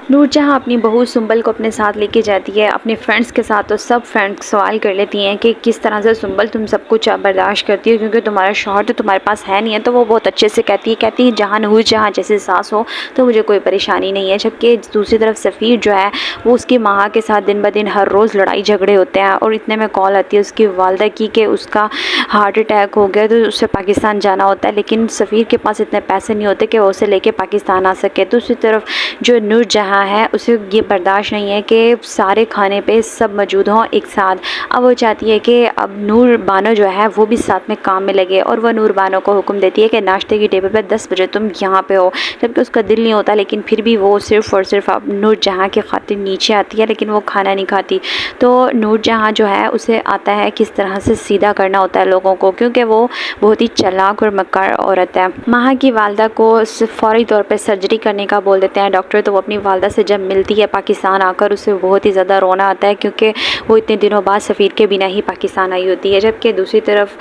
نور جہاں اپنی بہو سنبل کو اپنے ساتھ لے کے جاتی ہے اپنے فرینڈس کے ساتھ، تو سب فرینڈس سوال کر لیتی ہیں کہ کس طرح سے سنبل تم سب کچھ برداشت کرتی ہے، کیونکہ تمہارا شوہر تو تمہارے پاس ہے نہیں ہے۔ تو وہ بہت اچھے سے کہتی ہے جہاں نور جہاں جیسے ساس ہو تو مجھے کوئی پریشانی نہیں ہے۔ جبکہ دوسری طرف سفیر جو ہے وہ اس کی ماں کے ساتھ دن بدن ہر روز لڑائی جھگڑے ہوتے ہیں، اور اتنے میں کال آتی ہے اس کی والدہ کی کہ اس کا ہارٹ اٹیک ہو گیا، تو اسے پاکستان جانا ہوتا ہے، لیکن سفیر کے پاس اتنے پیسے نہیں ہوتے کہ وہ اسے لے کے پاکستان آ سکے۔ دوسری طرف جو نور جہاں ہے اسے یہ برداشت نہیں ہے کہ سارے کھانے پہ سب موجود ہوں ایک ساتھ۔ اب وہ چاہتی ہے کہ اب نور بانو جو ہے وہ بھی ساتھ میں کام میں لگے، اور وہ نور بانو کو حکم دیتی ہے کہ ناشتے کی ٹیبل پہ 10 بجے تم یہاں پہ ہو، جبکہ اس کا دل نہیں ہوتا، لیکن پھر بھی وہ صرف اور صرف اب نور جہاں کی خاطر نیچے آتی ہے، لیکن وہ کھانا نہیں کھاتی۔ تو نور جہاں جو ہے اسے آتا ہے کس طرح سے سیدھا کرنا ہوتا ہے لوگوں کو، کیونکہ وہ بہت ہی چلاک اور مکار عورت ہے۔ ماہا کی والدہ کو فوری طور پہ سرجری کرنے کا بول دیتے ہیں ڈاکٹر، تو وہ اپنی والدہ سے جب ملتی ہے پاکستان آ کر اسے بہت ہی زیادہ رونا آتا ہے، کیونکہ وہ اتنے دنوں بعد سفیر کے بنا ہی پاکستان آئی ہوتی ہے۔ جبکہ دوسری طرف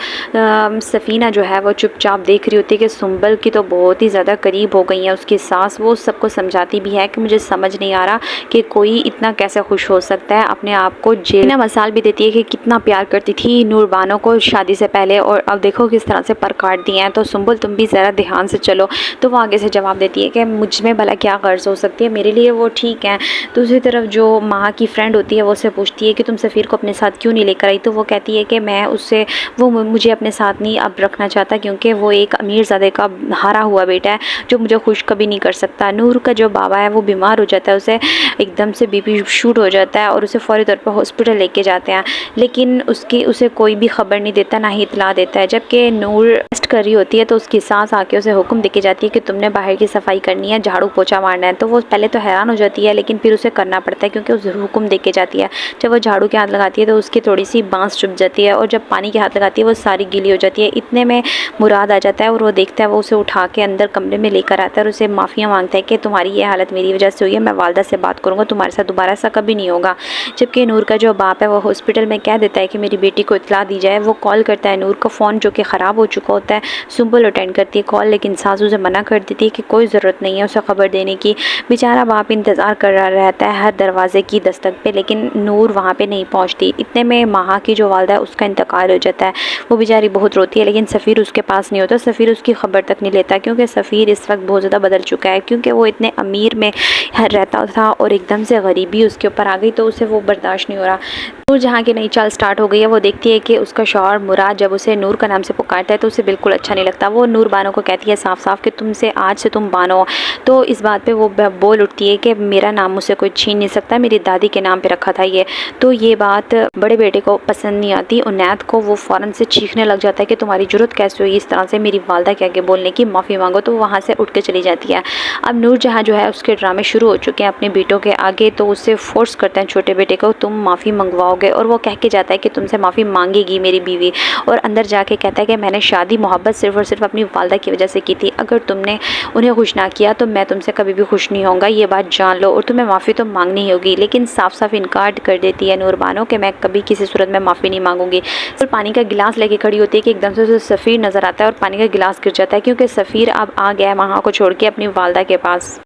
سفینہ جو ہے وہ چپ چاپ دیکھ رہی ہوتی ہے کہ سنبل کی تو بہت ہی زیادہ قریب ہو گئی ہیں اس کی ساس۔ وہ سب کو سمجھاتی بھی ہے کہ مجھے سمجھ نہیں آ رہا کہ کوئی اتنا کیسے خوش ہو سکتا ہے اپنے آپ کو جیل میں۔ مثال بھی دیتی ہے کہ کتنا پیار کرتی تھی نور بانو کو شادی سے پہلے، اور اب دیکھو کس طرح سے پر کاٹ دیے ہیں، تو سنبل تم بھی ذرا دھیان سے چلو۔ تو وہ آگے سے جواب دیتی ہے کہ مجھ میں بھلا کیا غرض ہو سکتی ہے، میرے لیے وہ ٹھیک ہے۔ دوسری طرف جو ماں کی فرینڈ ہوتی ہے وہ اسے پوچھتی ہے کہ تم سفیر کو اپنے ساتھ کیوں نہیں لے کر آئی، تو وہ کہتی ہے کہ میں اس سے وہ مجھے اپنے ساتھ نہیں اب رکھنا چاہتا، کیونکہ وہ ایک امیر زادے کا ہارا ہوا بیٹا ہے جو مجھے خوش کبھی نہیں کر سکتا۔ نور کا جو بابا ہے وہ بیمار ہو جاتا ہے، اسے ایک دم سے بی پی شوٹ ہو جاتا ہے، اور اسے فوری طور پر ہاسپٹل لے کے جاتے ہیں، لیکن اسے کوئی بھی خبر نہیں دیتا، نہ ہی اطلاع دیتا ہے۔ جبکہ نور ریسٹ کر رہی ہوتی ہے تو اس کی سانس آ کے اسے حکم دے کے جاتی ہے کہ تم نے باہر کی صفائی کرنی ہے، جھاڑو پوچھا مارنا ہے۔ تو وہ پہلے تو حیران ہو جاتی ہے، لیکن پھر اسے کرنا پڑتا ہے کیونکہ اسے حکم دے کے جاتی ہے۔ جب وہ جھاڑو کے ہاتھ لگاتی ہے تو اس کی تھوڑی سی بانس چپ جاتی ہے، اور جب پانی کے ہاتھ لگاتی ہے وہ ساری گیلی ہو جاتی ہے۔ اتنے میں مراد آ جاتا ہے اور وہ دیکھتا ہے، وہ اسے اٹھا کے اندر کمرے میں لے کر آتا ہے اور اسے معافیاں مانگتا ہے کہ تمہاری یہ حالت میری وجہ سے ہوئی ہے، میں والدہ سے بات کروں گا، تمہارے ساتھ دوبارہ ایسا کبھی نہیں ہوگا۔ جبکہ نور کا جو باپ ہے وہ ہاسپٹل میں کہہ دیتا ہے کہ میری بیٹی کو اطلاع دی جائے۔ وہ کال کرتا ہے نور کو، فون جو کہ خراب ہو چکا ہوتا ہے، سنبل اٹینڈ کرتی ہے کال، لیکن ساس اسے منع کر دیتی ہے کہ کوئی ضرورت نہیں ہے اسے خبر دینے کی۔ بیچارہ باپ انتظار کر رہا رہتا ہے ہر دروازے کی دستک پہ، لیکن نور وہاں پہ نہیں پہنچتی۔ اتنے میں ماہا کی جو والدہ ہے اس کا انتقال ہو جاتا ہے، وہ بیچاری بہت روتی ہے، لیکن سفیر اس کے پاس نہیں ہوتا، سفیر اس کی خبر تک نہیں لیتا، کیونکہ سفیر اس وقت بہت زیادہ بدل چکا ہے، کیونکہ وہ اتنے امیر میں رہتا تھا اور ایک دم سے غریبی اس کے اوپر آ گئی، تو اسے وہ برداشت نہیں ہو رہا۔ نور جہاں کی نئی چال سٹارٹ ہو گئی ہے، وہ دیکھتی ہے کہ اس کا شوہر مراد جب اسے نور کا نام سے پکارتا ہے تو اسے بالکل اچھا نہیں لگتا۔ وہ نور بانو کو کہتی ہے صاف صاف کہ آج سے تم بانو ہو، تو اس بات پہ وہ بول اٹھتی ہے کہ میرا نام مجھ سے کوئی چھین نہیں سکتا، میری دادی کے نام پہ رکھا تھا یہ۔ تو یہ بات بڑے بیٹے کو پسند نہیں آتی، عنایت کو وہ فوراً سے چیخنے لگ جاتا ہے کہ تمہاری جرت کیسے ہوئی اس طرح سے میری والدہ کے آگے بولنے کی، معافی مانگو۔ تو وہاں سے اٹھ کے چلی جاتی ہے۔ اب نور جہاں جو ہے اس کے ڈرامے شروع ہو چکے ہیں اپنے بیٹوں کے آگے، تو اسے فورس کرتے ہیں چھوٹے بیٹے کو، تم معافی منگواؤ گے، اور وہ کہہ کے جاتا ہے کہ تم سے معافی مانگے گی میری بیوی، اور اندر جا کے کہتا ہے کہ میں نے شادی محبت صرف اور صرف اپنی والدہ کی وجہ سے کی تھی، اگر تم نے انہیں خوش نہ کیا تو میں تم سے کبھی بھی خوش نہیں ہوں گا، یہ بات جان لو، اور تمہیں معافی تو مانگنی ہوگی۔ لیکن صاف صاف انکار کر دیتی ہے نور بانو کہ میں کبھی کسی صورت میں معافی نہیں مانگوں گی۔ اور پانی کا گلاس لے کے کھڑی ہوتی ہے کہ ایک دم سے اسے سفیر نظر آتا ہے اور پانی کا گلاس گر جاتا ہے، کیونکہ سفیر اب آ گیا ہے ماہا کو چھوڑ کے اپنی والدہ کے پاس۔